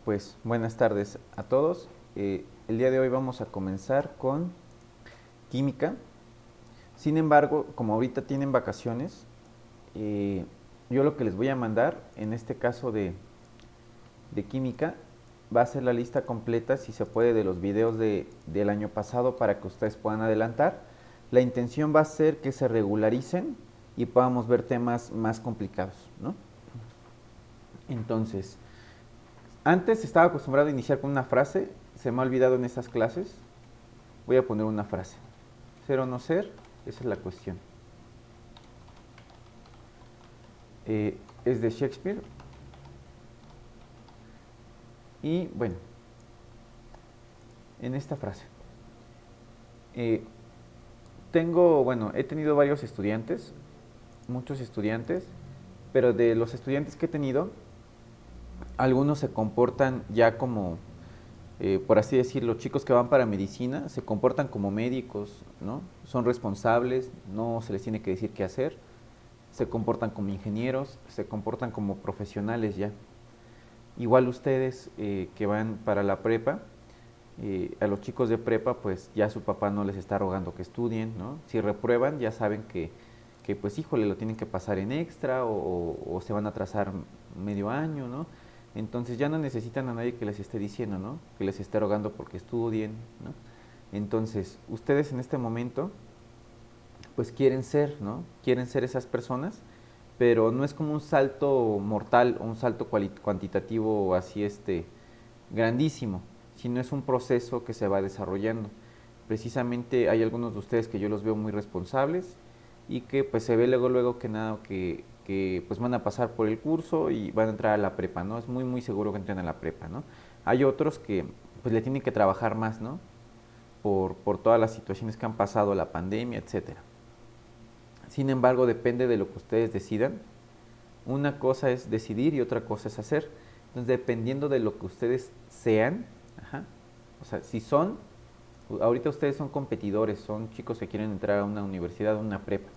Pues buenas tardes a todos. El día de hoy vamos a comenzar con química. Sin embargo, como ahorita tienen vacaciones, eh, yo lo que les voy a mandar, en este caso de química, va a ser la lista completa, si se puede, de los videos del año pasado para que ustedes puedan adelantar. La intención va a ser que se regularicen y podamos ver temas más complicados, ¿no? Entonces, antes estaba acostumbrado a iniciar con una frase, se me ha olvidado en estas clases. Voy a poner una frase. Ser o no ser, esa es la cuestión. Es de Shakespeare. Y bueno, en esta frase. eh, he tenido varios estudiantes, muchos estudiantes, pero de los estudiantes que he tenido, algunos se comportan ya como, por así decirlo, chicos que van para medicina, se comportan como médicos, ¿no? Son responsables, no se les tiene que decir qué hacer, se comportan como ingenieros, se comportan como profesionales ya. Igual ustedes que van para la prepa, a los chicos de prepa pues ya su papá no les está rogando que estudien, ¿no? Si reprueban ya saben que pues híjole, lo tienen que pasar en extra o se van a atrasar medio año, ¿no? Entonces ya no necesitan a nadie que les esté diciendo, ¿no? Que les esté rogando porque estudien, ¿no? Entonces, ustedes en este momento pues quieren ser, ¿no? Quieren ser esas personas, pero no es como un salto mortal o un salto cuantitativo así grandísimo, sino es un proceso que se va desarrollando. Precisamente hay algunos de ustedes que yo los veo muy responsables y que pues se ve luego que nada que pues van a pasar por el curso y van a entrar a la prepa, ¿no? Es muy seguro que entren a la prepa, ¿no? Hay otros que pues le tienen que trabajar más, ¿no? Por todas las situaciones que han pasado, la pandemia, etcétera. Sin embargo, depende de lo que ustedes decidan. Una cosa es decidir y otra cosa es hacer. Entonces, dependiendo de lo que ustedes sean, ajá, o sea, si son, ahorita ustedes son competidores, son chicos que quieren entrar a una universidad, a una prepa.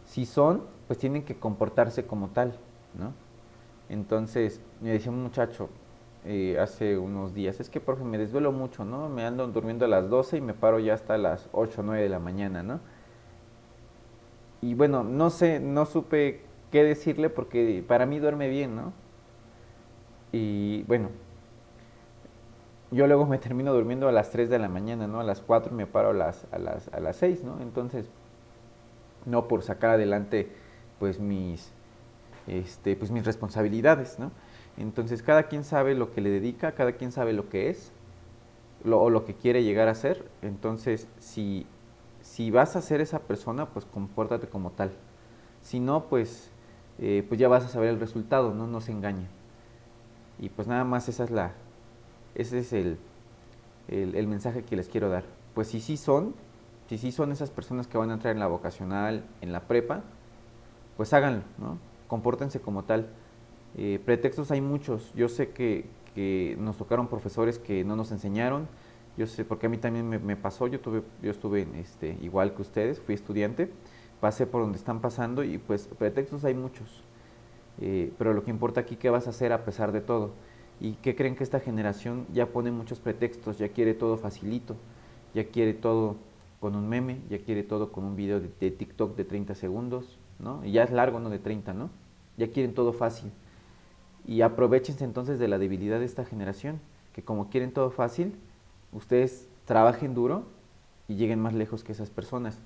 Si son, pues tienen que comportarse como tal, ¿no? Entonces, me decía un muchacho hace unos días, es que, profe, me desvelo mucho, ¿no? Me ando durmiendo a las 12 y me paro ya hasta las 8 o 9 de la mañana, ¿no? Y bueno, no sé, no supe qué decirle porque para mí duerme bien, ¿no? Y bueno, yo luego me termino durmiendo a las 3 de la mañana, ¿no? A las 4 y me paro a las 6, ¿no? Entonces, no por sacar adelante pues pues mis responsabilidades, ¿no? Entonces, cada quien sabe lo que le dedica, cada quien sabe lo que es o lo que quiere llegar a ser. Entonces, si vas a ser esa persona, pues compórtate como tal. Si no, pues ya vas a saber el resultado, ¿no? No se engañen. Y pues nada más ese es el mensaje que les quiero dar. Pues si sí son esas personas que van a entrar en la vocacional, en la prepa, pues háganlo, ¿no? Compórtense como tal. Pretextos hay muchos. Yo sé que nos tocaron profesores que no nos enseñaron. Yo sé, porque a mí también me pasó. Yo estuve igual que ustedes, fui estudiante, pasé por donde están pasando y pues pretextos hay muchos. Pero lo que importa aquí, ¿qué vas a hacer a pesar de todo? ¿Y qué creen? Que esta generación ya pone muchos pretextos, ya quiere todo facilito, ya quiere todo con un meme, ya quiere todo con un video de TikTok de 30 segundos, ¿no? Y ya es largo, ¿no? De 30, ¿no? Ya quieren todo fácil. Y aprovechense entonces de la debilidad de esta generación, que como quieren todo fácil, ustedes trabajen duro y lleguen más lejos que esas personas,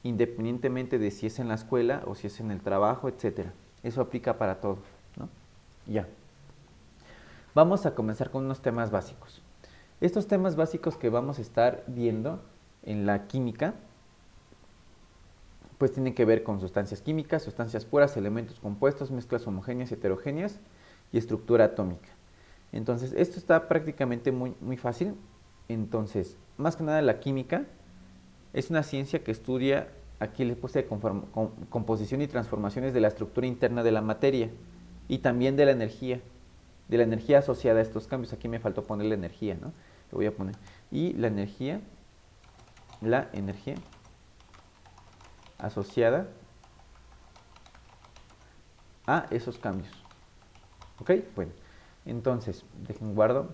independientemente de si es en la escuela o si es en el trabajo, etcétera. Eso aplica para todo, ¿no? Ya. Vamos a comenzar con unos temas básicos. Estos temas básicos que vamos a estar viendo en la química, pues tienen que ver con sustancias químicas, sustancias puras, elementos compuestos, mezclas homogéneas, heterogéneas y estructura atómica. Entonces, esto está prácticamente muy fácil. Entonces, más que nada la química es una ciencia que estudia, aquí les puse composición y transformaciones de la estructura interna de la materia y también de la energía asociada a estos cambios. Aquí me faltó poner la energía, ¿no? Lo voy a poner. Y la energía asociada a esos cambios. ¿Ok? Bueno, Entonces, dejen guardo.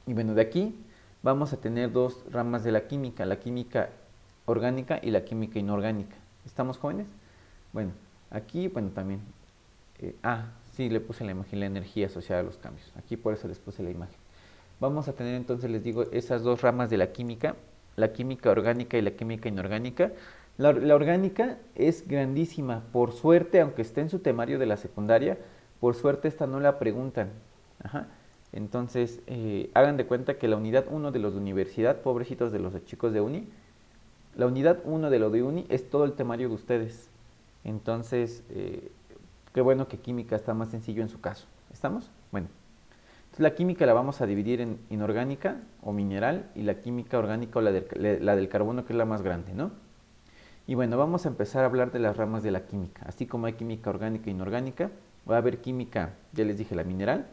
Y bueno, de aquí vamos a tener dos ramas de la química orgánica y la química inorgánica. ¿Estamos, jóvenes? Bueno, aquí, bueno, también. Sí, le puse la imagen, la energía asociada a los cambios. Aquí por eso les puse la imagen. Vamos a tener entonces, les digo, esas dos ramas de la química orgánica y la química inorgánica. La orgánica es grandísima, por suerte, aunque esté en su temario de la secundaria, por suerte esta no la preguntan. Ajá. Entonces, hagan de cuenta que la unidad 1 de los de universidad, pobrecitos de los chicos de uni, la unidad 1 de lo de uni es todo el temario de ustedes. Entonces, qué bueno que química está más sencillo en su caso. ¿Estamos? Bueno. Entonces, la química la vamos a dividir en inorgánica o mineral y la química orgánica o la del carbono, que es la más grande, ¿no? Y bueno, vamos a empezar a hablar de las ramas de la química. Así como hay química orgánica e inorgánica, va a haber química, ya les dije, la mineral,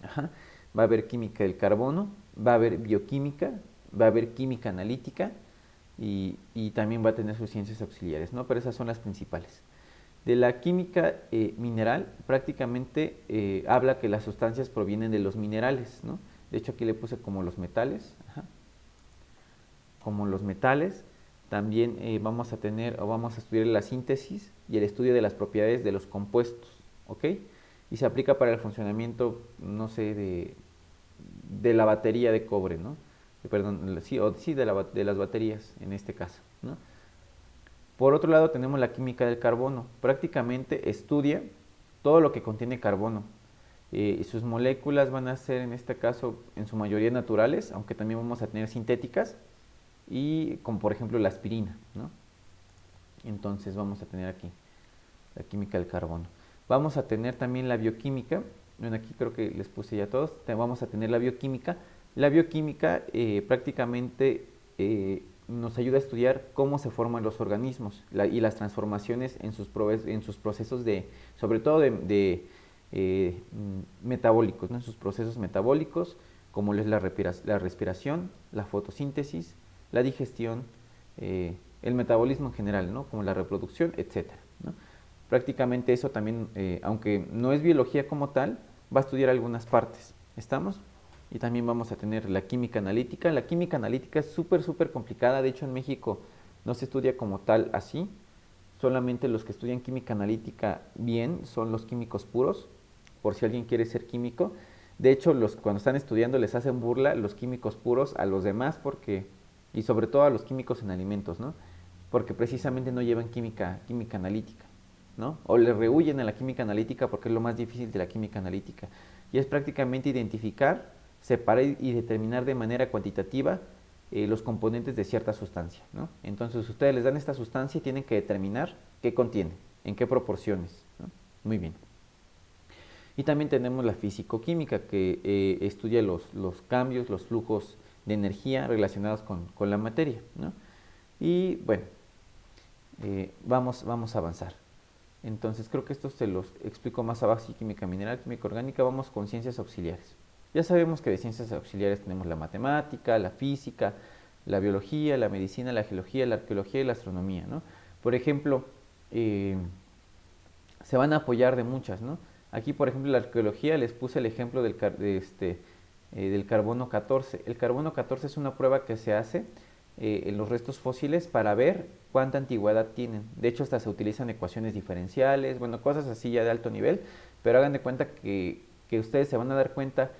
ajá, va a haber química del carbono, va a haber bioquímica, va a haber química analítica y también va a tener sus ciencias auxiliares, ¿no? Pero esas son las principales. De la química mineral, prácticamente habla que las sustancias provienen de los minerales, ¿no? De hecho, aquí le puse como los metales, ajá, como los metales. También vamos a tener o vamos a estudiar la síntesis y el estudio de las propiedades de los compuestos, ¿ok? Y se aplica para el funcionamiento, no sé, de la batería de cobre, ¿no? Perdón, sí, de las baterías en este caso, ¿no? Por otro lado tenemos la química del carbono. Prácticamente estudia todo lo que contiene carbono. Sus moléculas van a ser en este caso en su mayoría naturales, aunque también vamos a tener sintéticas, y como por ejemplo la aspirina, ¿no? Entonces vamos a tener aquí la química del carbono. Vamos a tener también la bioquímica. Bueno, aquí creo que les puse ya todos. Vamos a tener la bioquímica. La bioquímica prácticamente nos ayuda a estudiar cómo se forman los organismos y las transformaciones en sus procesos sobre todo metabólicos, ¿no? En sus procesos metabólicos, como es la respiración, la fotosíntesis, la digestión, el metabolismo en general, ¿no? Como la reproducción, etcétera, ¿no? Prácticamente eso también, aunque no es biología como tal, va a estudiar algunas partes. ¿Estamos? Y también vamos a tener la química analítica. La química analítica es súper complicada. De hecho, en México no se estudia como tal así. Solamente los que estudian química analítica bien son los químicos puros, por si alguien quiere ser químico. De hecho, cuando están estudiando les hacen burla los químicos puros a los demás y sobre todo a los químicos en alimentos, ¿no? Porque precisamente no llevan química analítica, ¿no? O le rehuyen a la química analítica porque es lo más difícil de la química analítica. Y es prácticamente identificar, separar y determinar de manera cuantitativa los componentes de cierta sustancia, ¿no? Entonces ustedes les dan esta sustancia y tienen que determinar qué contiene, en qué proporciones, ¿no? Muy bien. Y también tenemos la fisicoquímica, que estudia los cambios, los flujos de energía relacionados con la materia, ¿no? Y bueno, vamos a avanzar. Entonces creo que esto se los explico más abajo, sí, química mineral, química orgánica. Vamos con ciencias auxiliares. Ya sabemos que de ciencias auxiliares tenemos la matemática, la física, la biología, la medicina, la geología, la arqueología y la astronomía, ¿no? Por ejemplo, se van a apoyar de muchas, ¿no? Aquí, por ejemplo, la arqueología les puse el ejemplo del carbono 14. El carbono 14 es una prueba que se hace en los restos fósiles para ver cuánta antigüedad tienen. De hecho, hasta se utilizan ecuaciones diferenciales, bueno, cosas así ya de alto nivel, pero hagan de cuenta que ustedes se van a dar cuenta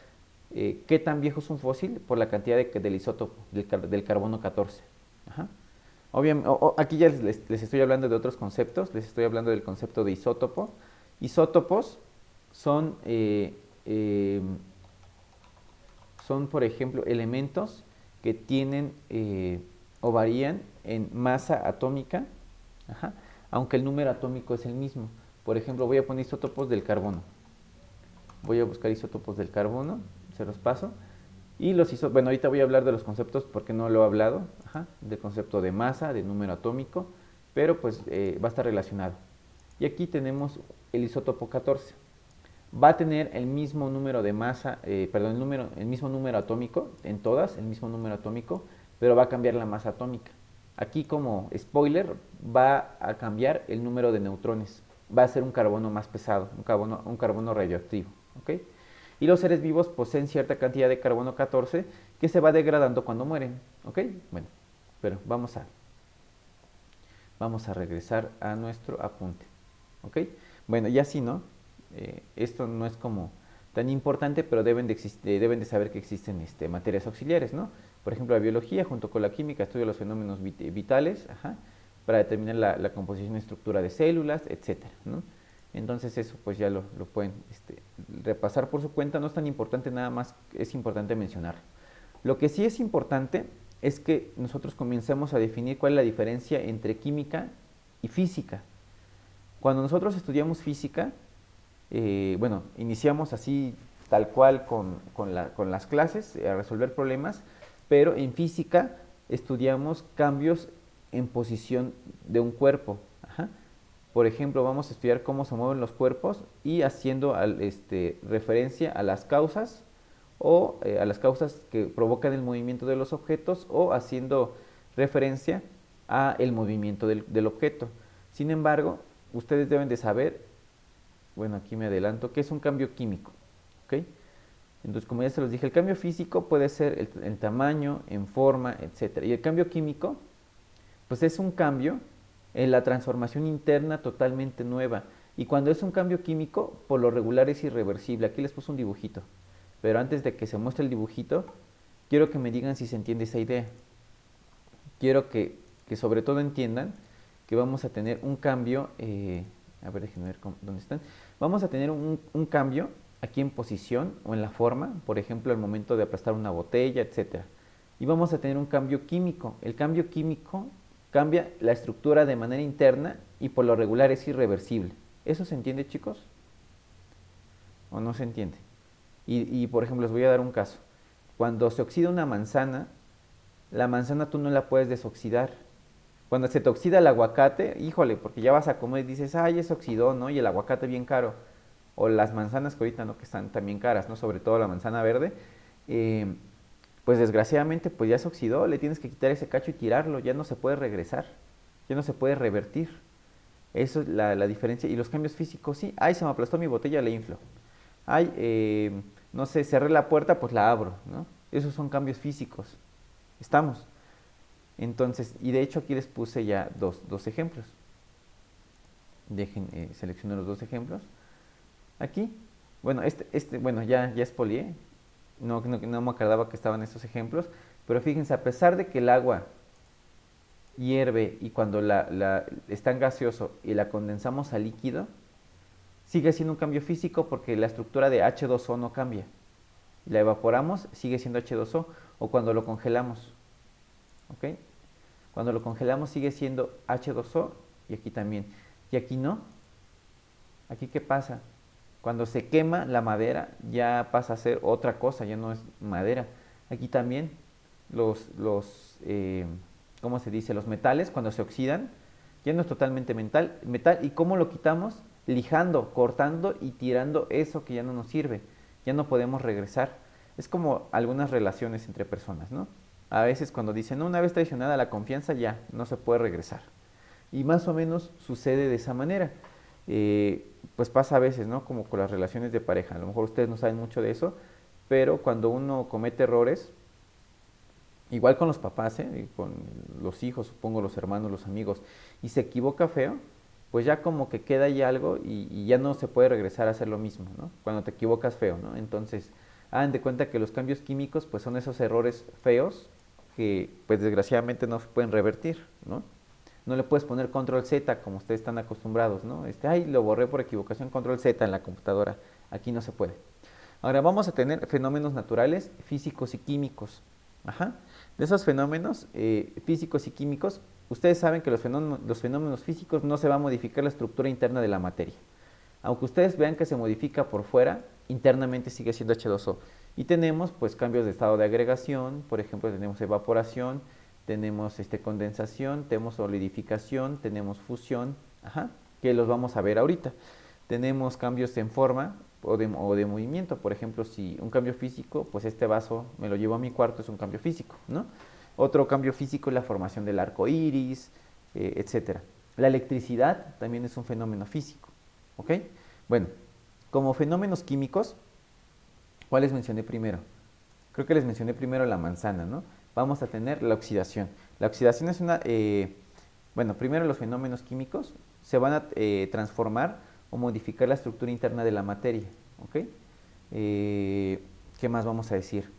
qué tan viejo es un fósil por la cantidad del isótopo, del carbono 14. Ajá. Obviamente, aquí ya les estoy hablando de otros conceptos, les estoy hablando del concepto de isótopo. Isótopos son, son por ejemplo, elementos que tienen o varían en masa atómica, ajá, aunque el número atómico es el mismo. Por ejemplo, voy a poner isótopos del carbono. Voy a buscar isótopos del carbono, se los paso. Y bueno, ahorita voy a hablar de los conceptos porque no lo he hablado, ajá, del concepto de masa, de número atómico, pero pues va a estar relacionado. Y aquí tenemos el isótopo 14. Va a tener el mismo número de masa, el mismo número atómico en todas, el mismo número atómico, pero va a cambiar la masa atómica. Aquí como spoiler va a cambiar el número de neutrones. va a ser un carbono más pesado, un carbono radioactivo. ¿Ok? Y los seres vivos poseen cierta cantidad de carbono 14 que se va degradando cuando mueren. ¿Ok? Bueno, pero vamos a regresar a nuestro apunte. ¿Ok? Bueno, y así, ¿no? Esto no es como tan importante, pero deben de saber que existen materias auxiliares, ¿no? Por ejemplo, la biología junto con la química estudia los fenómenos vitales, ajá, para determinar la composición y estructura de células, etcétera, ¿no? Entonces eso pues ya lo pueden repasar por su cuenta, no es tan importante, nada más es importante mencionar. Lo que sí es importante es que nosotros comencemos a definir cuál es la diferencia entre química y física. Cuando nosotros estudiamos física, bueno, iniciamos así tal cual con las clases, a resolver problemas, pero en física estudiamos cambios en posición de un cuerpo. Ajá. Por ejemplo, vamos a estudiar cómo se mueven los cuerpos y haciendo referencia a las causas o a las causas que provocan el movimiento de los objetos o haciendo referencia a el movimiento del objeto. Sin embargo, ustedes deben de saber, bueno, aquí me adelanto, que es un cambio químico. ¿Ok? Entonces, como ya se los dije, el cambio físico puede ser el tamaño, en forma, etc. Y el cambio químico, pues es un cambio en la transformación interna totalmente nueva. Y cuando es un cambio químico, por lo regular es irreversible. Aquí les puse un dibujito. Pero antes de que se muestre el dibujito, quiero que me digan si se entiende esa idea. Quiero que sobre todo entiendan que vamos a tener un cambio, a ver, déjenme ver dónde están. Vamos a tener un cambio aquí en posición o en la forma, por ejemplo, al momento de aplastar una botella, etcétera. Y vamos a tener un cambio químico. El cambio químico cambia la estructura de manera interna y por lo regular es irreversible. ¿Eso se entiende, chicos? ¿O no se entiende? Por ejemplo, les voy a dar un caso. Cuando se oxida una manzana, la manzana tú no la puedes desoxidar. Cuando se te oxida el aguacate, híjole, porque ya vas a comer y dices, ay, ya se oxidó, ¿no? Y el aguacate bien caro. O las manzanas que ahorita, ¿no? Que están también caras, ¿no? Sobre todo la manzana verde. Pues desgraciadamente, pues ya se oxidó, le tienes que quitar ese cacho y tirarlo, ya no se puede regresar, ya no se puede revertir. Eso es la diferencia. Y los cambios físicos, sí, ay, se me aplastó mi botella, le inflo. Ay, no sé, cerré la puerta, pues la abro, ¿no? Esos son cambios físicos. Estamos. Entonces, y de hecho aquí les puse ya dos ejemplos. Dejen, selecciono los dos ejemplos. Aquí, bueno, bueno, ya expolié. No me acordaba que estaban estos ejemplos. Pero fíjense, a pesar de que el agua hierve y cuando está en gaseoso y la condensamos a líquido, sigue siendo un cambio físico porque la estructura de H2O no cambia. La evaporamos, sigue siendo H2O, o cuando lo congelamos. ¿Ok? Cuando lo congelamos sigue siendo H2O y aquí también. Y aquí no. ¿Aquí qué pasa? Cuando se quema la madera ya pasa a ser otra cosa, ya no es madera. Aquí también ¿cómo se dice? Los metales cuando se oxidan ya no es totalmente metal. ¿Y cómo lo quitamos? Lijando, cortando y tirando eso que ya no nos sirve. Ya no podemos regresar. Es como algunas relaciones entre personas, ¿no? A veces cuando dicen, no, una vez traicionada la confianza, ya no se puede regresar. Y más o menos sucede de esa manera. Pues pasa a veces, ¿no? Como con las relaciones de pareja. A lo mejor ustedes no saben mucho de eso, pero cuando uno comete errores, igual con los papás, con los hijos, supongo, los hermanos, los amigos, y se equivoca feo, pues ya como que queda ahí algo y ya no se puede regresar a hacer lo mismo, ¿no? Cuando te equivocas feo, ¿no? Entonces, hagan de cuenta que los cambios químicos pues son esos errores feos que pues desgraciadamente no se pueden revertir, ¿no? No le puedes poner control Z como ustedes están acostumbrados, ¿no? Ay, lo borré por equivocación, control Z en la computadora. Aquí no se puede. Ahora vamos a tener fenómenos naturales, físicos y químicos. Ajá. De esos fenómenos físicos y químicos, ustedes saben que los fenómenos físicos no se va a modificar la estructura interna de la materia. Aunque ustedes vean que se modifica por fuera, internamente sigue siendo H2O. Y tenemos pues cambios de estado de agregación, por ejemplo tenemos evaporación, tenemos condensación, tenemos solidificación, tenemos fusión, ajá, que los vamos a ver ahorita. Tenemos cambios en forma o de movimiento, por ejemplo, si un cambio físico, pues este vaso me lo llevo a mi cuarto, es un cambio físico, ¿no? Otro cambio físico es la formación del arco iris, etc. La electricidad también es un fenómeno físico. ¿Ok? Bueno, como fenómenos químicos, ¿cuáles mencioné primero? Creo que les mencioné primero la manzana, ¿no? Vamos a tener la oxidación. La oxidación es una, bueno, primero los fenómenos químicos se van a transformar o modificar la estructura interna de la materia, ¿ok? ¿Qué más vamos a decir?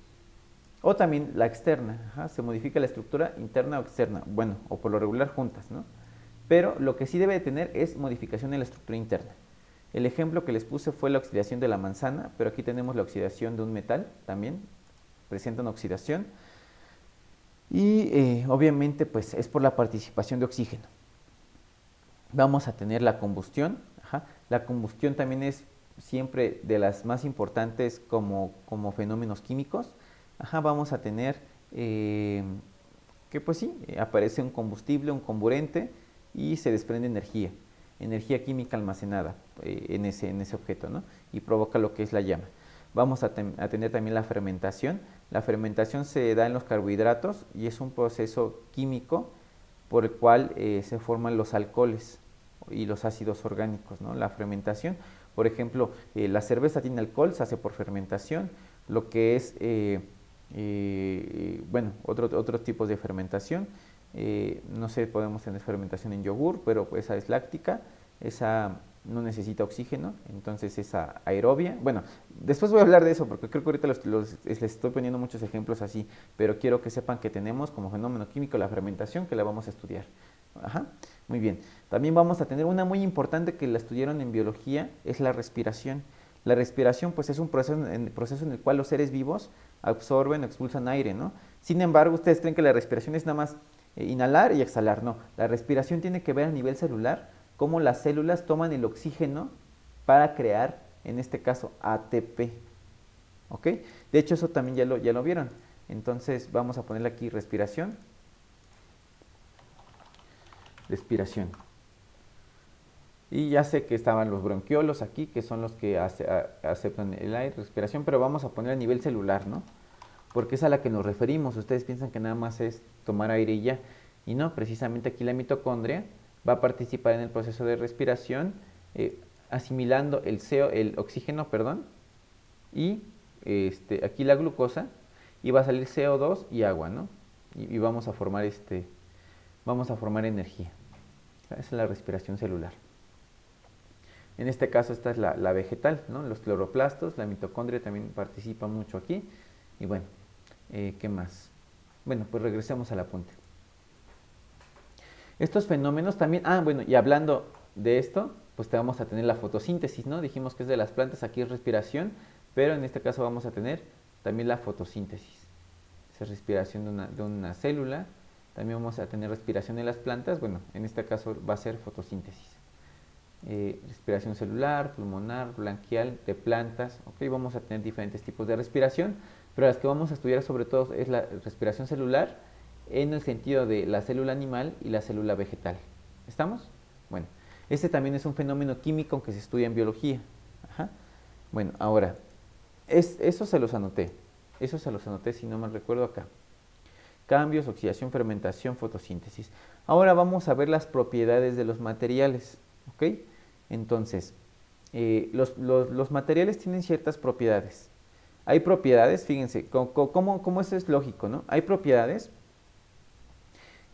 O también la externa, ajá, se modifica la estructura interna o externa, bueno, o por lo regular juntas, ¿no? Pero lo que sí debe de tener es modificación en la estructura interna. El ejemplo que les puse fue la oxidación de la manzana, pero aquí tenemos la oxidación de un metal también, presentan oxidación. Y obviamente pues es por la participación de oxígeno. Vamos a tener la combustión. Ajá. La combustión también es siempre de las más importantes como fenómenos químicos. Ajá, vamos a tener que pues sí, aparece un combustible, un comburente y se desprende energía química almacenada en ese objeto, ¿no? Y provoca lo que es la llama. Vamos a tener también la fermentación. La fermentación se da en los carbohidratos y es un proceso químico por el cual se forman los alcoholes y los ácidos orgánicos, ¿no? La fermentación, por ejemplo, la cerveza tiene alcohol, se hace por fermentación, lo que es, bueno, otros tipos de fermentación, no sé, podemos tener fermentación en yogur, pero pues esa es láctica, esa no necesita oxígeno, entonces es aerobia. Bueno, después voy a hablar de eso porque creo que ahorita les estoy poniendo muchos ejemplos así, pero quiero que sepan que tenemos como fenómeno químico la fermentación que la vamos a estudiar. Ajá, muy bien. También vamos a tener una muy importante que la estudiaron en biología, es la respiración. La respiración pues es un proceso en el cual los seres vivos absorben o expulsan aire, ¿no? Sin embargo, ustedes creen que la respiración es nada más inhalar y exhalar, no. La respiración tiene que ver a nivel celular cómo las células toman el oxígeno para crear, en este caso, ATP. ¿Ok? De hecho, eso también ya lo vieron. Entonces, vamos a ponerle aquí respiración. Respiración. Y ya sé que estaban los bronquiolos aquí, que son los que aceptan el aire, respiración, pero vamos a poner a nivel celular, ¿no? Porque es a la que nos referimos. Ustedes piensan que nada más es tomar aire y ya. Y no, precisamente aquí la mitocondria va a participar en el proceso de respiración, asimilando el oxígeno, perdón, y aquí la glucosa, y va a salir CO2 y agua, ¿no? Y vamos a formar energía. Esa es la respiración celular. En este caso esta es la vegetal, ¿no? Los cloroplastos, la mitocondria también participa mucho aquí. Y bueno, ¿qué más? Bueno, pues regresemos al apunte. Estos fenómenos también, bueno, y hablando de esto, pues te vamos a tener la fotosíntesis, ¿no? Dijimos que es de las plantas, aquí es respiración, pero en este caso vamos a tener también la fotosíntesis. Esa es respiración de una célula. También vamos a tener respiración en las plantas, bueno, en este caso va a ser fotosíntesis. Respiración celular, pulmonar, bronquial, de plantas, ok, vamos a tener diferentes tipos de respiración, pero las que vamos a estudiar sobre todo es la respiración celular en el sentido de la célula animal y la célula vegetal. ¿Estamos? Bueno, este también es un fenómeno químico que se estudia en biología. Ajá. Bueno, ahora, eso se los anoté si no mal recuerdo acá. Cambios, oxidación, fermentación, fotosíntesis. Ahora vamos a ver las propiedades de los materiales, ¿ok? Entonces, los materiales tienen ciertas propiedades. Hay propiedades, fíjense, cómo eso es lógico, ¿no? Hay propiedades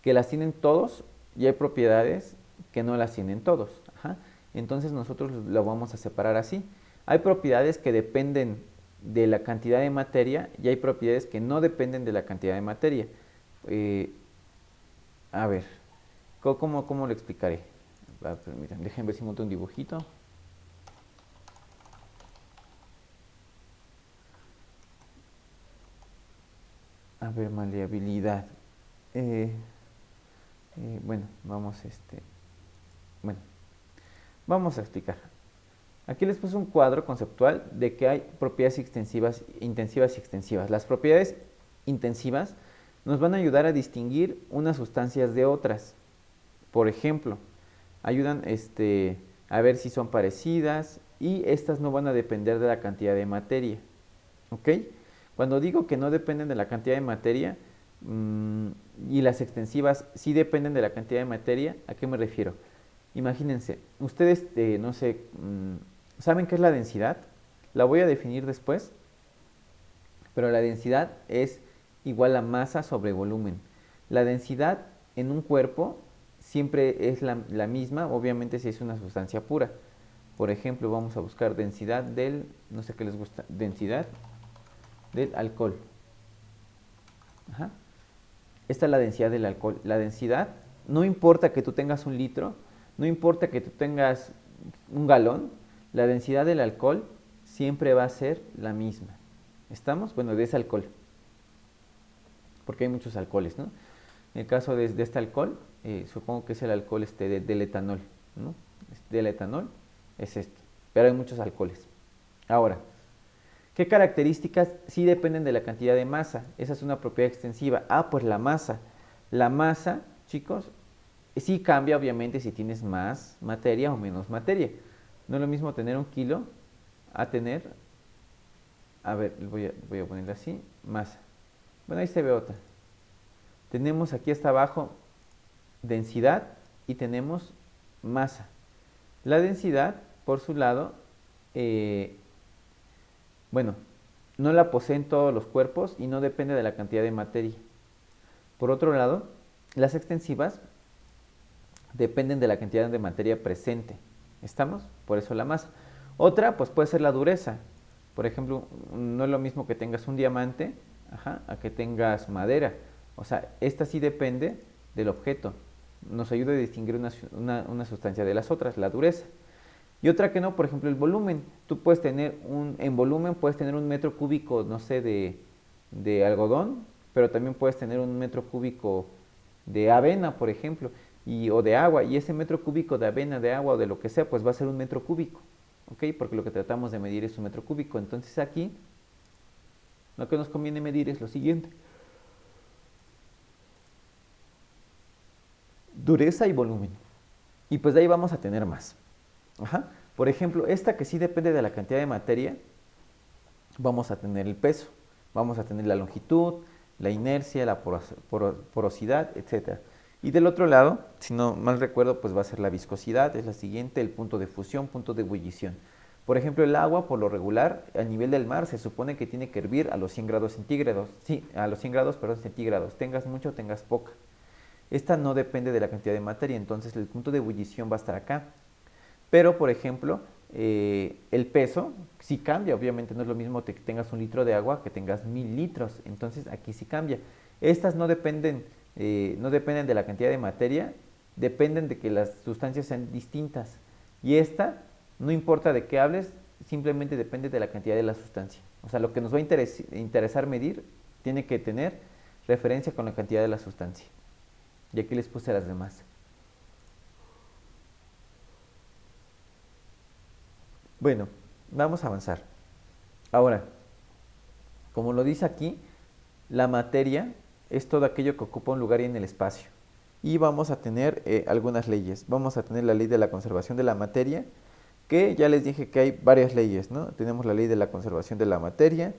que las tienen todos y hay propiedades que no las tienen todos. Ajá. Entonces nosotros lo vamos a separar así. Hay propiedades que dependen de la cantidad de materia y hay propiedades que no dependen de la cantidad de materia. A ver, ¿cómo lo explicaré? Permítanme, déjenme ver si monto un dibujito. A ver, maleabilidad. Bueno, bueno, vamos a explicar. Aquí les puse un cuadro conceptual de que hay propiedades intensivas y extensivas. Las propiedades intensivas nos van a ayudar a distinguir unas sustancias de otras. Por ejemplo, ayudan a ver si son parecidas y estas no van a depender de la cantidad de materia. ¿Ok? Cuando digo que no dependen de la cantidad de materia y las extensivas sí dependen de la cantidad de materia, ¿a qué me refiero? Imagínense, ustedes, no sé, ¿saben qué es la densidad? La voy a definir después, pero la densidad es igual a masa sobre volumen. La densidad en un cuerpo siempre es la misma, obviamente si es una sustancia pura. Por ejemplo, vamos a buscar densidad del, no sé qué les gusta, densidad del alcohol. Ajá. Esta es la densidad del alcohol. La densidad, no importa que tú tengas un litro, no importa que tú tengas un galón, la densidad del alcohol siempre va a ser la misma. ¿Estamos? Bueno, de ese alcohol. Porque hay muchos alcoholes, ¿no? En el caso de este alcohol, supongo que es el alcohol del etanol, ¿no? Del etanol es esto. Pero hay muchos alcoholes. Ahora, ¿qué características sí dependen de la cantidad de masa? Esa es una propiedad extensiva. Ah, pues la masa. La masa, chicos, sí cambia obviamente si tienes más materia o menos materia. No es lo mismo tener un kilo a tener, a ver, voy a ponerle así, masa. Bueno, ahí se ve otra. Tenemos aquí hasta abajo densidad y tenemos masa. La densidad, por su lado, eh, bueno, no la poseen todos los cuerpos y no depende de la cantidad de materia. Por otro lado, las extensivas dependen de la cantidad de materia presente. ¿Estamos? Por eso la masa. Otra, pues puede ser la dureza. Por ejemplo, no es lo mismo que tengas un diamante, ajá, a que tengas madera. O sea, esta sí depende del objeto. Nos ayuda a distinguir una sustancia de las otras, la dureza. Y otra que no, por ejemplo, el volumen. Tú puedes tener en volumen puedes tener un metro cúbico, no sé, de algodón, pero también puedes tener un metro cúbico de avena, por ejemplo, o de agua, y ese metro cúbico de avena, de agua o de lo que sea, pues va a ser un metro cúbico, ¿ok? Porque lo que tratamos de medir es un metro cúbico. Entonces aquí, lo que nos conviene medir es lo siguiente: dureza y volumen. Y pues de ahí vamos a tener más. Ajá. Por ejemplo, esta que sí depende de la cantidad de materia, vamos a tener el peso, vamos a tener la longitud, la inercia, la porosidad, etc. Y del otro lado, si no mal recuerdo, pues va a ser la viscosidad, es la siguiente, el punto de fusión, punto de ebullición. Por ejemplo, el agua, por lo regular, a nivel del mar, se supone que tiene que hervir a los 100 grados centígrados. Sí, a los 100 grados, perdón, centígrados. Tengas mucho o tengas poca. Esta no depende de la cantidad de materia, entonces el punto de ebullición va a estar acá. Pero, por ejemplo, el peso sí cambia, obviamente no es lo mismo que tengas un litro de agua que tengas 1000 litros, entonces aquí sí cambia. Estas no dependen de la cantidad de materia, dependen de que las sustancias sean distintas. Y esta, no importa de qué hables, simplemente depende de la cantidad de la sustancia. O sea, lo que nos va a interesar medir tiene que tener referencia con la cantidad de la sustancia. Y aquí les puse las demás. Bueno, vamos a avanzar. Ahora, como lo dice aquí, la materia es todo aquello que ocupa un lugar en el espacio. Y vamos a tener algunas leyes. Vamos a tener la ley de la conservación de la materia, que ya les dije que hay varias leyes, ¿no? Tenemos la ley de la conservación de la materia,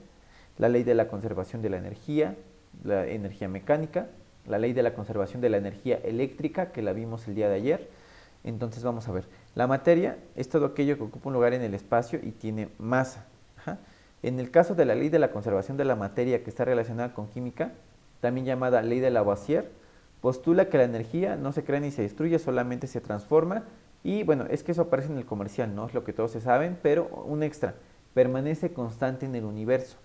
la ley de la conservación de la energía mecánica, la ley de la conservación de la energía eléctrica, que la vimos el día de ayer. Entonces vamos a ver, la materia es todo aquello que ocupa un lugar en el espacio y tiene masa. Ajá. En el caso de la ley de la conservación de la materia, que está relacionada con química, también llamada ley de Lavoisier, postula que la energía no se crea ni se destruye, solamente se transforma. Y bueno, es que eso aparece en el comercial, no es lo que todos se saben, pero un extra, permanece constante en el universo.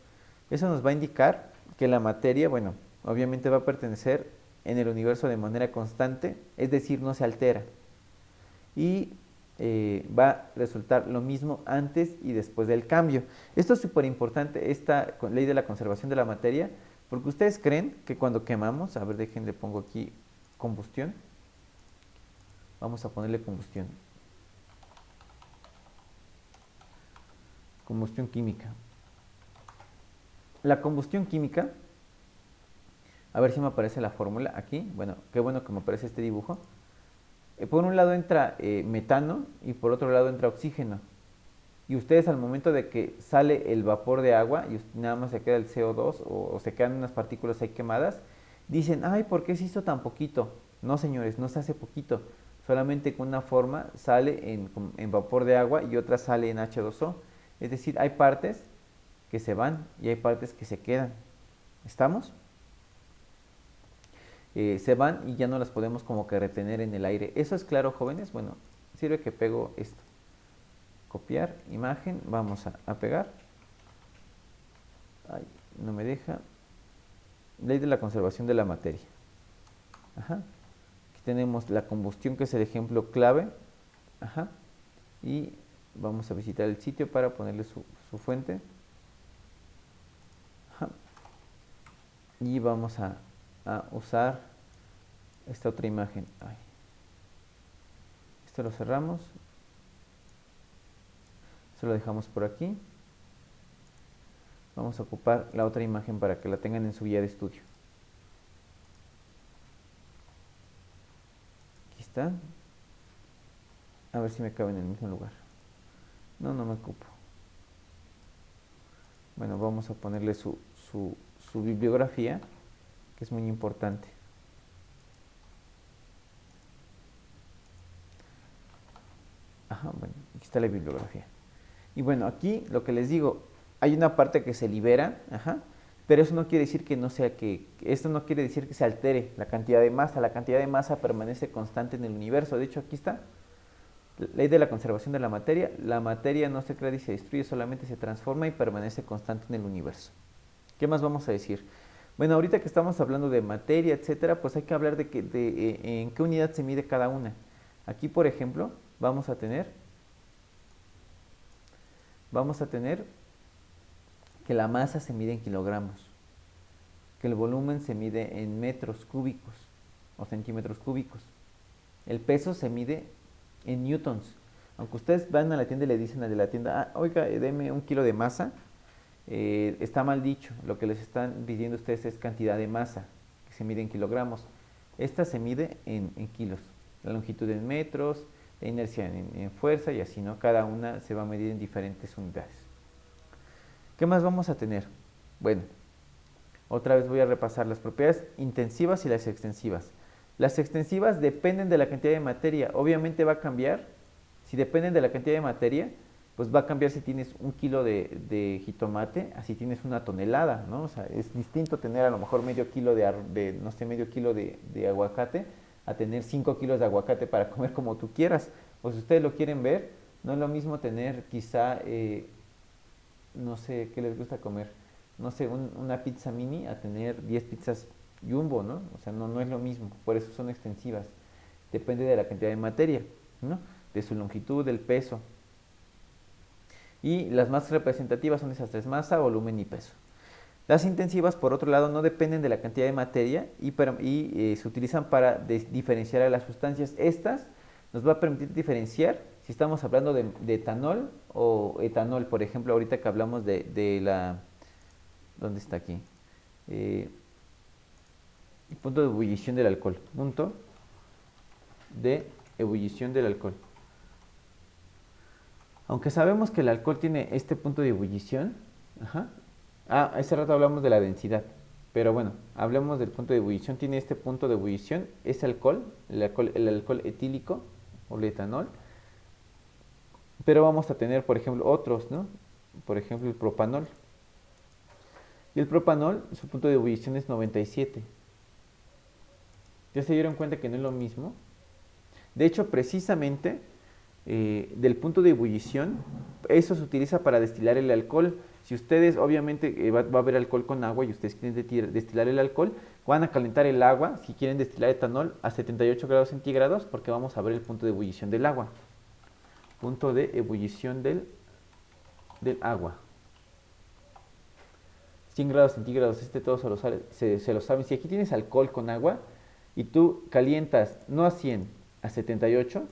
Eso nos va a indicar que la materia, bueno, obviamente va a pertenecer en el universo de manera constante, es decir, no se altera. Y va a resultar lo mismo antes y después del cambio. Esto es súper importante, esta ley de la conservación de la materia, porque ustedes creen que cuando quemamos, a ver, le pongo aquí combustión, vamos a ponerle combustión química. La combustión química, a ver si me aparece la fórmula aquí, bueno, qué bueno que me aparece este dibujo. Por un lado entra metano y por otro lado entra oxígeno. Y ustedes al momento de que sale el vapor de agua y nada más se queda el CO2 o se quedan unas partículas ahí quemadas, dicen, ay, ¿por qué se hizo tan poquito? No, señores, no se hace poquito. solamente que una forma sale en vapor de agua y otra sale en H2O. Es decir, hay partes que se van y hay partes que se quedan. ¿Estamos? Se van y ya no las podemos como que retener en el aire. ¿Eso es claro, jóvenes? Bueno, sirve que pego esto. Copiar, imagen, vamos a pegar. Ay, no me deja. Ley de la conservación de la materia. Ajá. Aquí tenemos la combustión, que es el ejemplo clave. Ajá. Y vamos a visitar el sitio para ponerle su fuente. Ajá. Y vamos a usar esta otra imagen. Ay. Esto lo cerramos. Esto lo dejamos por aquí. Vamos a ocupar la otra imagen para que la tengan en su guía de estudio. Aquí está. A ver si me cabe en el mismo lugar. No, no me ocupo. Bueno, vamos a ponerle su bibliografía, que es muy importante. Ajá, bueno, aquí está la bibliografía. Y bueno, aquí lo que les digo, hay una parte que se libera, ajá, pero eso no quiere decir que no sea esto no quiere decir que se altere la cantidad de masa permanece constante en el universo. De hecho, aquí está, ley de la conservación de la materia no se crea y se destruye, solamente se transforma y permanece constante en el universo. ¿Qué más vamos a decir? Bueno, ahorita que estamos hablando de materia, etcétera, pues hay que hablar de en qué unidad se mide cada una. Aquí, por ejemplo, vamos a tener que la masa se mide en kilogramos, que el volumen se mide en metros cúbicos o centímetros cúbicos. El peso se mide en newtons. Aunque ustedes van a la tienda y le dicen al de la tienda, oiga, deme 1 kilo de masa, está mal dicho. Lo que les están pidiendo ustedes es cantidad de masa, que se mide en kilogramos. Esta se mide en kilos. La longitud en metros, la inercia en fuerza y así, ¿no? Cada una se va a medir en diferentes unidades. ¿Qué más vamos a tener? Bueno, otra vez voy a repasar las propiedades intensivas y las extensivas. Las extensivas dependen de la cantidad de materia. Obviamente va a cambiar. Si dependen de la cantidad de materia, pues va a cambiar si tienes 1 kilo de jitomate a si tienes 1 tonelada, ¿no? O sea, es distinto tener a lo mejor medio kilo medio kilo de aguacate a tener 5 kilos de aguacate para comer como tú quieras. O si ustedes lo quieren ver, no es lo mismo tener quizá, no sé, ¿qué les gusta comer? No sé, una pizza mini a tener 10 pizzas jumbo, ¿no? O sea, no es lo mismo, por eso son extensivas. Depende de la cantidad de materia, ¿no? De su longitud, del peso. Y las más representativas son esas tres: masa, volumen y peso. Las intensivas, por otro lado, no dependen de la cantidad de materia y se utilizan para diferenciar a las sustancias. Estas nos va a permitir diferenciar si estamos hablando de etanol o etanol. Por ejemplo, ahorita que hablamos de la... ¿Dónde está aquí? El punto de ebullición del alcohol. Punto de ebullición del alcohol. Aunque sabemos que el alcohol tiene este punto de ebullición, ajá. Hace rato hablamos de la densidad, pero bueno, hablemos del punto de ebullición. Tiene este punto de ebullición, es alcohol, el alcohol etílico o el etanol. Pero vamos a tener, por ejemplo, otros, ¿no? Por ejemplo, el propanol. Y el propanol, su punto de ebullición es 97. ¿Ya se dieron cuenta que no es lo mismo? De hecho, precisamente, del punto de ebullición, eso se utiliza para destilar el alcohol. Si ustedes, obviamente, va a haber alcohol con agua y ustedes quieren destilar el alcohol, van a calentar el agua, si quieren destilar etanol, a 78 grados centígrados, porque vamos a ver el punto de ebullición del agua. Punto de ebullición del agua. 100 grados centígrados, todos se lo saben. Si aquí tienes alcohol con agua y tú calientas, no a 100, a 78,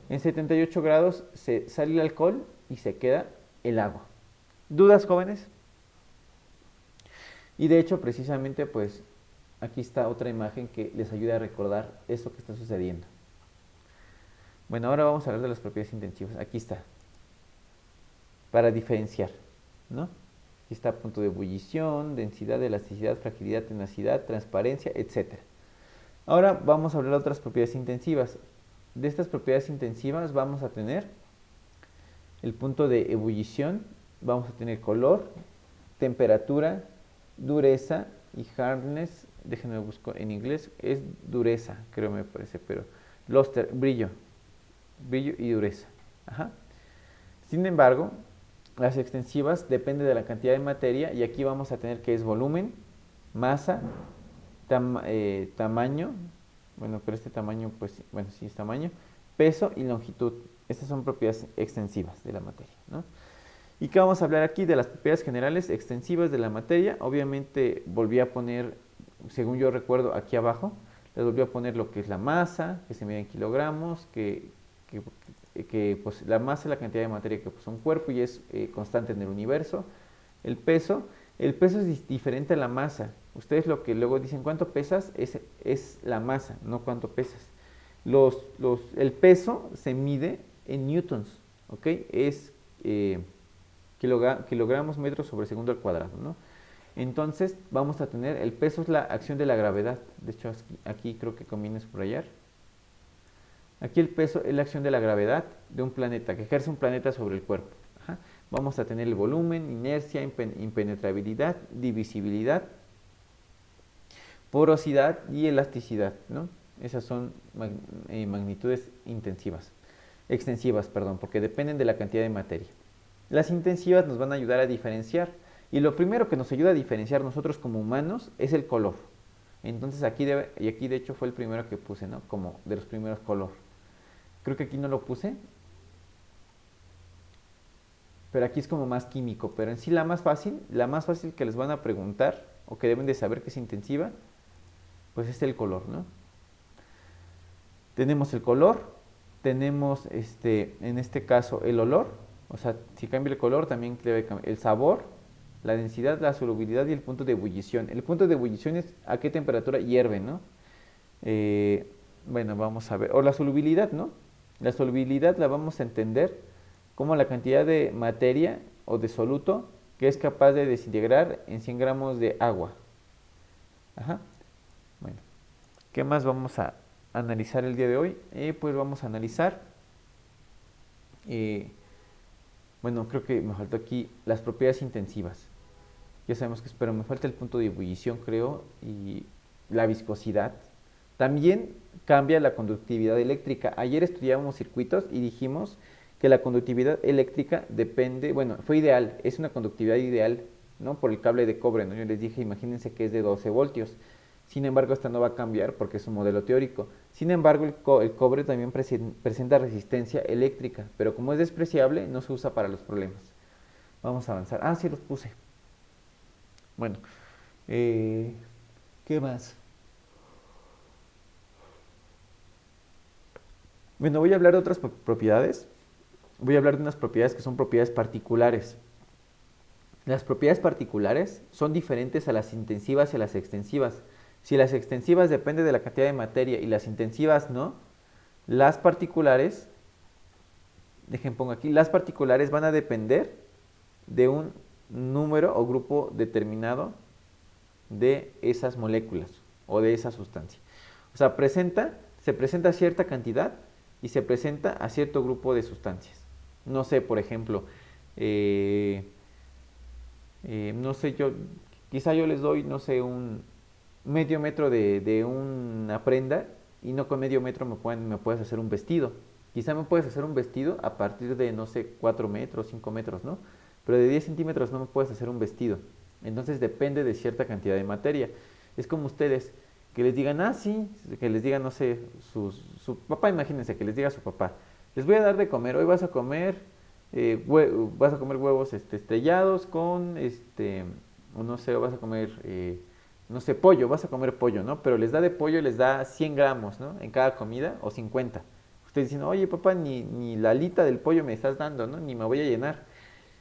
en 78 grados se sale el alcohol y se queda el agua. ¿Dudas, jóvenes? Y de hecho, precisamente, pues, aquí está otra imagen que les ayuda a recordar esto que está sucediendo. Bueno, ahora vamos a hablar de las propiedades intensivas. Aquí está. Para diferenciar, ¿no? Aquí está punto de ebullición, densidad, elasticidad, fragilidad, tenacidad, transparencia, etc. Ahora vamos a hablar de otras propiedades intensivas. de estas propiedades intensivas vamos a tener el punto de ebullición, vamos a tener color, temperatura, dureza y hardness. Déjenme buscar en inglés, es dureza, creo me parece, pero luster, brillo y dureza. Ajá. Sin embargo, las extensivas dependen de la cantidad de materia y aquí vamos a tener que es volumen, masa, tamaño, bueno, pero este tamaño, pues, bueno, sí es tamaño, peso y longitud. Estas son propiedades extensivas de la materia, ¿no? ¿Y qué vamos a hablar aquí? De las propiedades generales extensivas de la materia. Obviamente volví a poner, según yo recuerdo, aquí abajo, les volví a poner lo que es la masa, que se mide en kilogramos, que pues, la masa es la cantidad de materia que posee un cuerpo y es constante en el universo. El peso es diferente a la masa. Ustedes lo que luego dicen, ¿cuánto pesas? Es la masa, no cuánto pesas. El peso se mide en newtons, ¿ok? Es kilogramos metros sobre segundo al cuadrado, ¿no? Entonces vamos a tener, el peso es la acción de la gravedad. De hecho, aquí creo que conviene subrayar. Aquí el peso es la acción de la gravedad de un planeta, que ejerce un planeta sobre el cuerpo. Ajá. Vamos a tener el volumen, inercia, impenetrabilidad, divisibilidad, porosidad y elasticidad, ¿no? Esas son magnitudes extensivas, perdón, porque dependen de la cantidad de materia. Las intensivas nos van a ayudar a diferenciar y lo primero que nos ayuda a diferenciar nosotros como humanos es el color. Entonces aquí de hecho fue el primero que puse, ¿no? Como de los primeros color. Creo que aquí no lo puse, pero aquí es como más químico, pero en sí la más fácil que les van a preguntar o que deben de saber que es intensiva, pues es el color, ¿no? Tenemos el color, tenemos en este caso el olor, o sea, si cambia el color también debe cambiar el sabor, la densidad, la solubilidad y el punto de ebullición. El punto de ebullición es a qué temperatura hierve, ¿no? Bueno, vamos a ver, o la solubilidad, ¿no? La solubilidad la vamos a entender como la cantidad de materia o de soluto que es capaz de desintegrar en 100 gramos de agua. Ajá. Bueno, ¿qué más vamos a analizar el día de hoy? Pues vamos a analizar, bueno, creo que me faltó aquí las propiedades intensivas. Ya sabemos que, pero me falta el punto de ebullición, creo, y la viscosidad. También cambia la conductividad eléctrica. Ayer estudiábamos circuitos y dijimos que la conductividad eléctrica depende, bueno, fue ideal, es una conductividad ideal, ¿no? Por el cable de cobre, ¿no? Yo les dije, imagínense que es de 12 voltios. Sin embargo, esta no va a cambiar porque es un modelo teórico. Sin embargo, el cobre también presenta resistencia eléctrica, pero como es despreciable, no se usa para los problemas. Vamos a avanzar. Ah, sí los puse. Bueno, ¿qué más? Bueno, voy a hablar de otras propiedades. Voy a hablar de unas propiedades que son propiedades particulares. Las propiedades particulares son diferentes a las intensivas y a las extensivas. Si las extensivas dependen de la cantidad de materia y las intensivas no, las particulares, pongo aquí, las particulares van a depender de un número o grupo determinado de esas moléculas o de esa sustancia. O sea, se presenta cierta cantidad y se presenta a cierto grupo de sustancias. No sé, por ejemplo, no sé, quizá yo les doy, no sé, un medio metro de una prenda y no con medio metro me puedes hacer un vestido. Quizá me puedes hacer un vestido a partir de, no sé, 4 metros, 5 metros, ¿no? Pero de 10 centímetros no me puedes hacer un vestido. Entonces depende de cierta cantidad de materia. Es como ustedes, que les digan, ah, sí, que les digan, no sé, su papá, imagínense, que les diga a su papá, les voy a dar de comer, hoy vas a comer, vas a comer huevos estrellados con, o no sé, vas a comer, no sé, pollo, vas a comer pollo, ¿no? Pero les da de pollo, les da 100 gramos, ¿no? En cada comida, o 50. Ustedes dicen, oye, papá, ni la alita del pollo me estás dando, ¿no? Ni me voy a llenar.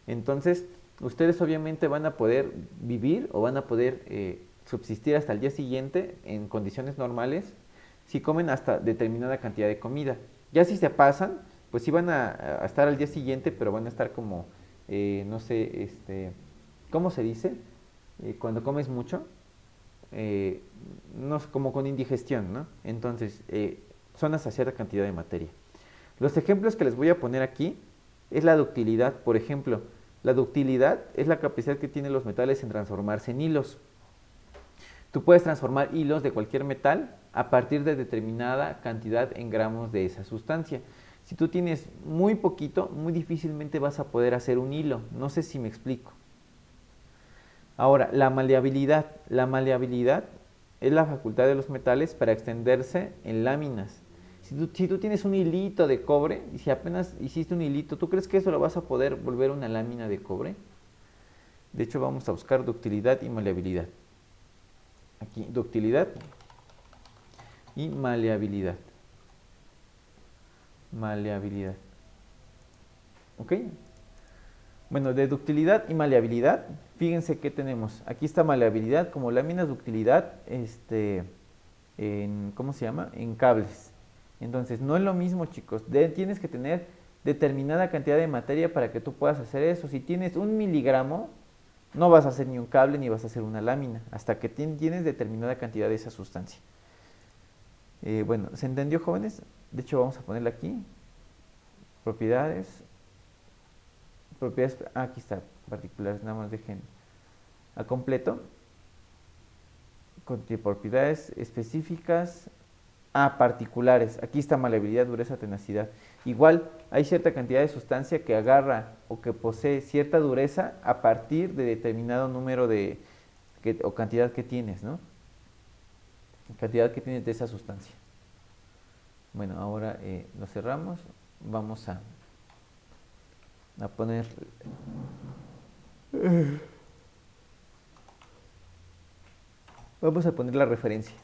Entonces, ustedes obviamente van a poder vivir o van a poder subsistir hasta el día siguiente en condiciones normales si comen hasta determinada cantidad de comida. Ya si se pasan, pues sí van a estar al día siguiente, pero van a estar como, no sé, ¿cómo se dice? Cuando comes mucho, no, como con indigestión, ¿no? Entonces, son hasta cierta cantidad de materia. Los ejemplos que les voy a poner aquí es la ductilidad. Por ejemplo, la ductilidad es la capacidad que tienen los metales en transformarse en hilos. Tú puedes transformar hilos de cualquier metal a partir de determinada cantidad en gramos de esa sustancia. Si tú tienes muy poquito, muy difícilmente vas a poder hacer un hilo. No sé si me explico. Ahora, la maleabilidad. La maleabilidad es la facultad de los metales para extenderse en láminas. Si tú tienes un hilito de cobre, y si apenas hiciste un hilito, ¿tú crees que eso lo vas a poder volver una lámina de cobre? De hecho, vamos a buscar ductilidad y maleabilidad. Aquí, ductilidad y maleabilidad. Maleabilidad. ¿Ok? Bueno, de ductilidad y maleabilidad, fíjense que tenemos. Aquí está maleabilidad como láminas, ductilidad, ¿cómo se llama? En cables. Entonces, no es lo mismo, chicos. Tienes que tener determinada cantidad de materia para que tú puedas hacer eso. Si tienes 1 miligramo, no vas a hacer ni un cable ni vas a hacer una lámina, hasta que tienes determinada cantidad de esa sustancia. Bueno, ¿se entendió, jóvenes? De hecho, vamos a ponerle aquí. Propiedades. Aquí está, particulares, nada más dejen a completo. Con propiedades específicas. Particulares. Aquí está maleabilidad, dureza, tenacidad. Igual hay cierta cantidad de sustancia que agarra o que posee cierta dureza a partir de determinado número o cantidad que tienes, ¿no? Cantidad que tienes de esa sustancia. Bueno, ahora lo cerramos. Vamos a poner... Vamos a poner la referencia.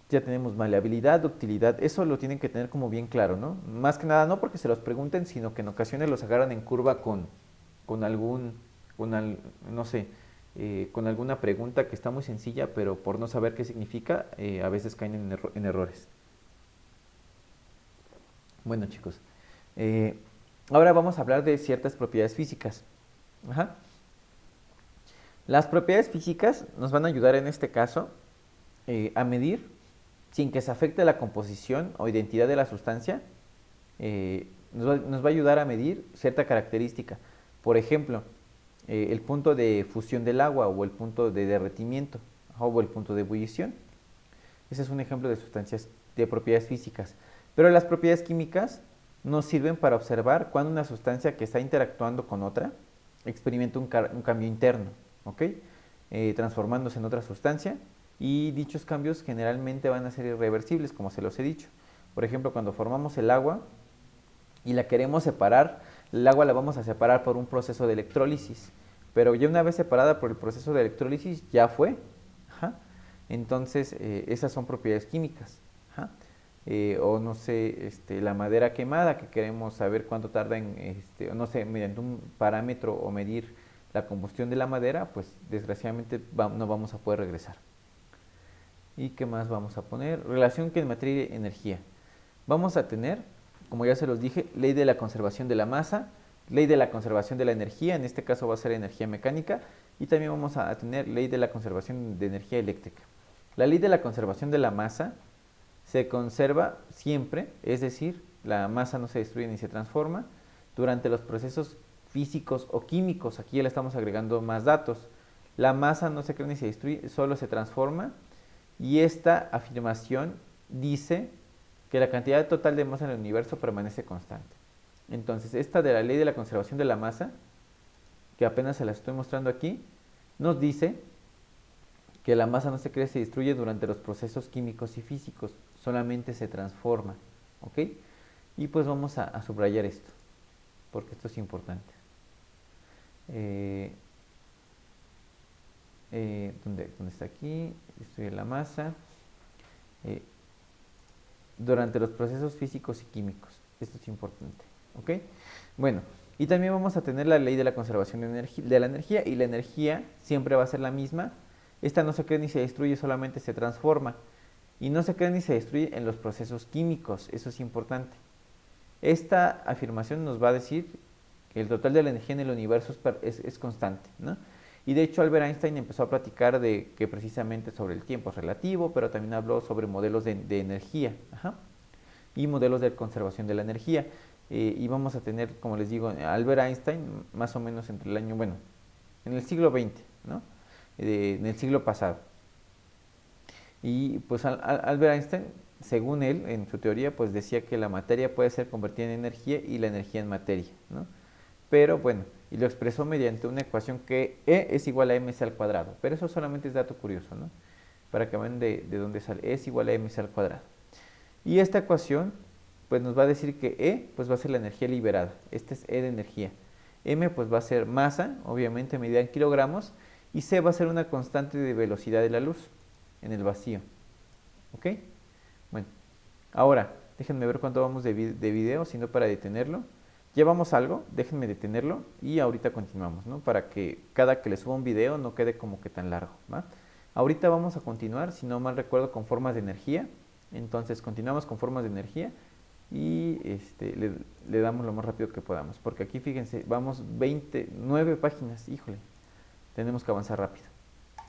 Ya tenemos maleabilidad, ductilidad, eso lo tienen que tener como bien claro, ¿no? Más que nada no porque se los pregunten, sino que en ocasiones los agarran en curva con no sé, con alguna pregunta que está muy sencilla, pero por no saber qué significa, a veces caen en errores. Bueno, chicos, ahora vamos a hablar de ciertas propiedades físicas. Ajá. Las propiedades físicas nos van a ayudar en este caso a medir sin que se afecte la composición o identidad de la sustancia. Nos va a ayudar a medir cierta característica. Por ejemplo, el punto de fusión del agua o el punto de derretimiento o el punto de ebullición. Ese es un ejemplo de sustancias de propiedades físicas. Pero las propiedades químicas nos sirven para observar cuando una sustancia que está interactuando con otra experimenta un cambio interno, ¿ok? Transformándose en otra sustancia. Y dichos cambios generalmente van a ser irreversibles, como se los he dicho. Por ejemplo, cuando formamos el agua y la queremos separar, el agua la vamos a separar por un proceso de electrólisis. Pero ya una vez separada por el proceso de electrólisis, ya fue. Ajá. Entonces, esas son propiedades químicas. Ajá. O no sé, la madera quemada, que queremos saber cuánto tarda no sé, mediante un parámetro o medir la combustión de la madera, pues desgraciadamente no vamos a poder regresar. ¿Y qué más vamos a poner? Relación con materia y energía. Vamos a tener, como ya se los dije, ley de la conservación de la masa, ley de la conservación de la energía, en este caso va a ser energía mecánica, y también vamos a tener ley de la conservación de energía eléctrica. La ley de la conservación de la masa se conserva siempre, es decir, la masa no se destruye ni se transforma durante los procesos físicos o químicos. Aquí ya le estamos agregando más datos. La masa no se crea ni se destruye, solo se transforma. Y esta afirmación dice que la cantidad total de masa en el universo permanece constante. Entonces, esta de la ley de la conservación de la masa, que apenas se la estoy mostrando aquí, nos dice que la masa no se crea y se destruye durante los procesos químicos y físicos, solamente se transforma. ¿Ok? Y pues vamos a subrayar esto, porque esto es importante. ¿Dónde está aquí? Estoy en la masa. Durante los procesos físicos y químicos. Esto es importante. ¿Ok? Bueno, y también vamos a tener la ley de la conservación de la energía, y la energía siempre va a ser la misma. Esta no se crea ni se destruye, solamente se transforma. Y no se crea ni se destruye en los procesos químicos. Eso es importante. Esta afirmación nos va a decir que el total de la energía en el universo es constante, ¿no? Y de hecho Albert Einstein empezó a platicar precisamente sobre el tiempo relativo, pero también habló sobre modelos de energía. Ajá. y modelos de conservación de la energía. Y vamos a tener, como les digo, a Albert Einstein más o menos entre el año, bueno, en el siglo XX, ¿no? En el siglo pasado. Y pues Albert Einstein, según él, en su teoría, pues decía que la materia puede ser convertida en energía y la energía en materia, ¿no? Pero bueno, y lo expresó mediante una ecuación que E es igual a mc al cuadrado. Pero eso solamente es dato curioso, ¿no? Para que vean de dónde sale. E es igual a mc al cuadrado. Y esta ecuación pues nos va a decir que E pues va a ser la energía liberada. Este es E de energía. M pues va a ser masa, obviamente medida en kilogramos. Y C va a ser una constante de velocidad de la luz en el vacío. ¿Ok? Bueno, ahora déjenme ver cuánto vamos de video, si no para detenerlo. Llevamos algo, déjenme detenerlo y ahorita continuamos, ¿no? Para que cada que le suba un video no quede como que tan largo, ¿va? Ahorita vamos a continuar, si no mal recuerdo, con formas de energía. Entonces continuamos con formas de energía y le damos lo más rápido que podamos. Porque aquí fíjense, vamos 29 páginas, híjole, tenemos que avanzar rápido.